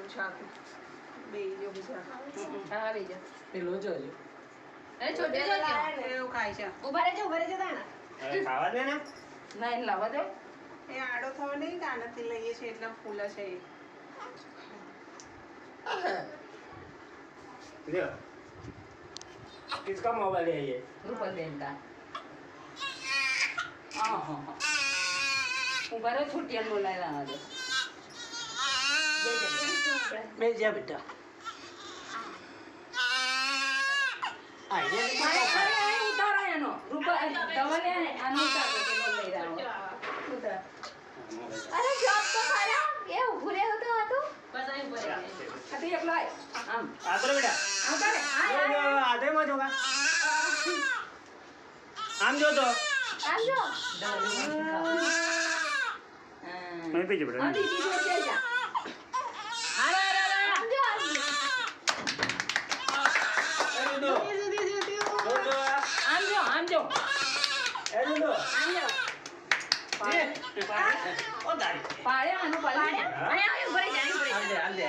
બનાવવાનું શાક બે જો બીજા હા લઈ જા પેલો જોજો અરે છોટે જો એવું ખાય છે ઉભા રહેજો તાણા અરે ખાવા દે ને ના એને લાવવા દે એ આડો થવો નહીં કે આનાથી લઈએ છીએ એટલે ફૂલ છે એ લ્યો किसका मोबाइल है ये રૂપલ બેન કા હા ઉભા રહો છોટિયાને બોલાવી લાવવા દે બે જા બેટા ઉતારો એનો રૂપલ ધવલ આનો ઉતાર દે પેલો લઈ રહ્યો ઉતાર અરે જોબ તો ખરા એ ઉભું રહ્યો તો હતું બસ અહીં ઉભો રહે અતિ એકલો આય આમ आदर बेटा આમ કરે जो जो आधे मत होगा आम जो तो આમ જો मैं पीछे बेटा આ દીદી જો છે જા અરે આમ જો अरे दो આમ જો अरे दो આમ જો ये ओ दाई પાડ્યા આનો પાડ્યા અહીંયા આવી ઉભો રહી જા હાલ દે